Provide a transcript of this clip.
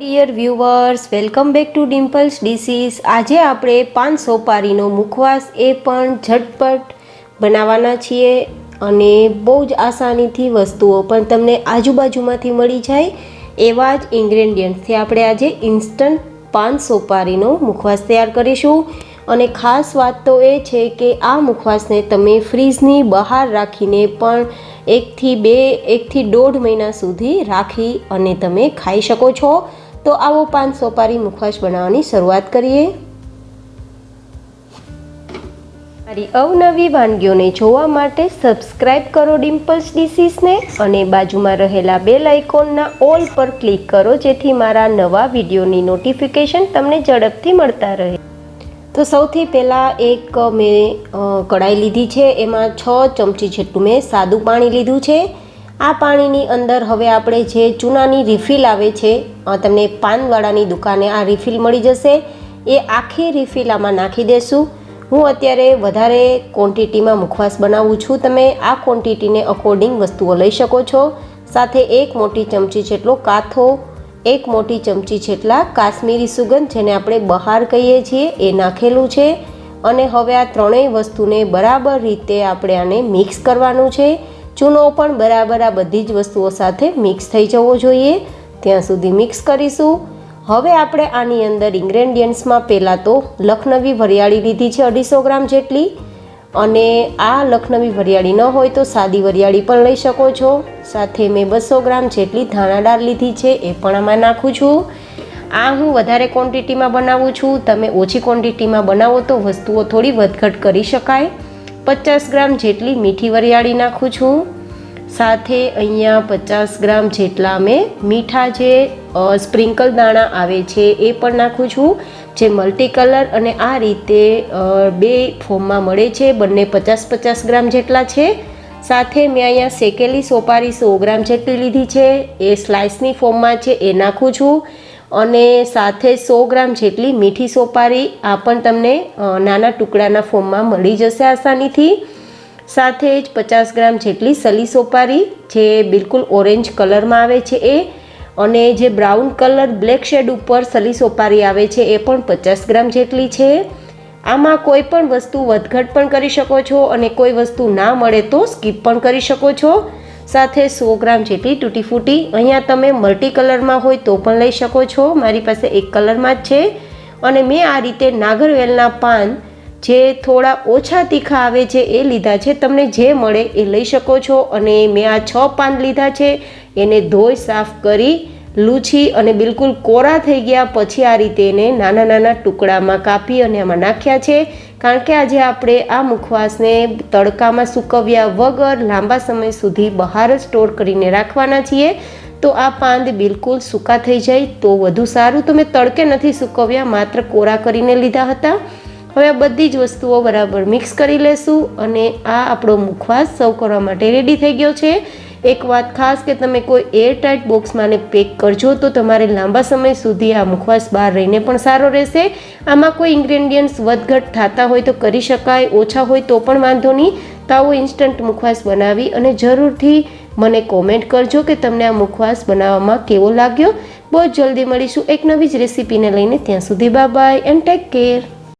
Dear viewers, welcome back to Dimple's dishes. આજે આપણે પાન સોપારીનો મુખવાસ એ પણ ઝટપટ બનાવવાના છીએ અને બહુ જ આસાનીથી વસ્તુઓ પણ તમને આજુબાજુમાંથી મળી જાય એવા જ ઇન્ગ્રેડિયન્ટ્સથી આપણે આજે ઇન્સ્ટન્ટ પાન સોપારીનો મુખવાસ તૈયાર કરીશું। અને ખાસ વાત તો એ છે કે આ મુખવાસને તમે ફ્રીજની બહાર રાખીને પણ 1 થી 1.5 મહિના સુધી રાખી અને તમે ખાઈ શકો છો। તો આવો પાન સોપારી મુખવાસ બનાવવાની શરૂઆત કરીએ। મારી અવનવી વાનગીઓને જોવા માટે સબસ્ક્રાઇબ કરો ડિમ્પલ્સ ડિશિસને અને બાજુમાં રહેલા બેલ આઇકોનના ઓલ પર ક્લિક કરો જેથી મારા નવા વિડીયોની નોટિફિકેશન તમને ઝડપથી મળતા રહે। તો સૌથી પહેલાં એક મેં કઢાઈ લીધી છે, એમાં 6 ચમચી જેટલું મેં સાદું પાણી લીધું છે। આ પાણીની અંદર હવે આપણે જે ચૂનાની રિફિલ આવે છે, તમને પાનવાળાની દુકાને આ રિફિલ મળી જશે, એ આખી રિફિલ આમાં નાખી દેશું। હું અત્યારે વધારે ક્વોન્ટિટીમાં મુખવાસ બનાવું છું, તમે આ ક્વોન્ટિટીને અકોર્ડિંગ વસ્તુઓ લઈ શકો છો। સાથે 1 મોટી ચમચી જેટલો કાથો, 1 મોટી ચમચી જેટલા કાશ્મીરી સુગંધ જેને આપણે બહાર કહીએ છીએ એ નાખેલું છે। અને હવે આ ત્રણેય વસ્તુને બરાબર રીતે આપણે આને મિક્સ કરવાનું છે। ચૂનો પણ બરાબર આ બધી જ વસ્તુઓ સાથે મિક્સ થઈ જવો જોઈએ, ત્યાં સુધી મિક્સ કરીશું। હવે આપણે આની અંદર ઇન્ગ્રેડિયન્ટ્સમાં પહેલાં તો લખનવી વરિયાળી લીધી છે 250 ગ્રામ જેટલી, અને આ લખનવી વરિયાળી ન હોય તો સાદી વરિયાળી પણ લઈ શકો છો। સાથે મેં 200 ગ્રામ જેટલી ધાણાદાળ લીધી છે, એ પણ આમાં નાખું છું। આ હું વધારે ક્વોન્ટિટીમાં બનાવું છું, તમે ઓછી ક્વોન્ટિટીમાં બનાવો તો વસ્તુઓ થોડી વધઘટ કરી શકાય। 50 ગ્રામ જેટલી મીઠી વરિયાળી નાખું છું। સાથે અહીંયા 50 ગ્રામ જેટલા મેં મીઠા જે સ્પ્રિંકલ દાણા આવે છે એ પણ નાખું છું, જે મલ્ટી કલર અને આ રીતે 2 ફોર્મમાં મળે છે, બંને 50-50 ગ્રામ જેટલા છે। સાથે મેં અહીંયા શેકેલી સોપારી 100 ગ્રામ જેટલી લીધી છે, એ સ્લાઇસની ફોર્મમાં છે, એ નાખું છું। અને સાથે 100 ગ્રામ જેટલી મીઠી સોપારી, આ પણ તમને નાના ટુકડાના ફોર્મમાં મળી જશે આસાનીથી। સાથે જ 50 ગ્રામ જેટલી સલી સોપારી, જે બિલકુલ ઓરેન્જ કલરમાં આવે છે એ, અને જે બ્રાઉન કલર બ્લેક શેડ ઉપર સલી સોપારી આવે છે એ પણ 50 ગ્રામ જેટલી છે। આમાં કોઈ પણ વસ્તુ વધઘટ પણ કરી શકો છો અને કોઈ વસ્તુ ના મળે તો સ્કીપ પણ કરી શકો છો। સાથે 100 ગ્રામ જેટલી તૂટી ફૂટી, અહીંયા તમે મલ્ટી કલરમાં હોય તો પણ લઈ શકો છો, મારી પાસે એક કલરમાં જ છે। અને મેં આ રીતે નાગરવેલના પાન જે થોડા ઓછા તીખા આવે છે એ લીધા છે, તમને જે મળે એ લઈ શકો છો। અને મેં આ 6 પાન લીધા છે, એને ધોઈ સાફ કરી લૂછી અને બિલકુલ કોરા થઈ ગયા પછી આ રીતે એને નાના નાના ટુકડામાં કાપી અને આમાં નાખ્યા છે, કારણ કે આજે આપણે આ મુખવાસને તડકામાં સૂકવ્યા વગર લાંબા સમય સુધી બહાર જ સ્ટોર કરીને રાખવાના છીએ, તો આ પાન બિલકુલ સૂકા થઈ જાય તો વધુ સારું। તો મેં તડકે નથી સૂકવ્યા, માત્ર કોરા કરીને લીધા હતા। હવે આ બધી જ વસ્તુઓ બરાબર મિક્સ કરી લેશું અને આ આપણો મુખવાસ સર્વ કરવા માટે રેડી થઈ ગયો છે। એક વાત ખાસ કે તમે કોઈ એરટાઇટ બોક્સમાં પેક કરજો તો તમારે લાંબા સમય સુધી આ મુખવાસ બહાર રહીને પણ સારો રહેશે। આમાં કોઈ ઇન્ગ્રેડિયન્ટ્સ વધઘટ થતા હોય તો કરી શકાય, ઓછા હોય તો પણ વાંધો નહીં। તો આવો ઇન્સ્ટન્ટ મુખવાસ બનાવી અને જરૂરથી મને કોમેન્ટ કરજો કે તમને આ મુખવાસ બનાવવામાં કેવો લાગ્યો। બહુ જલ્દી મળીશું એક નવી જ રેસીપીને લઈને, ત્યાં સુધી bye bye and take care.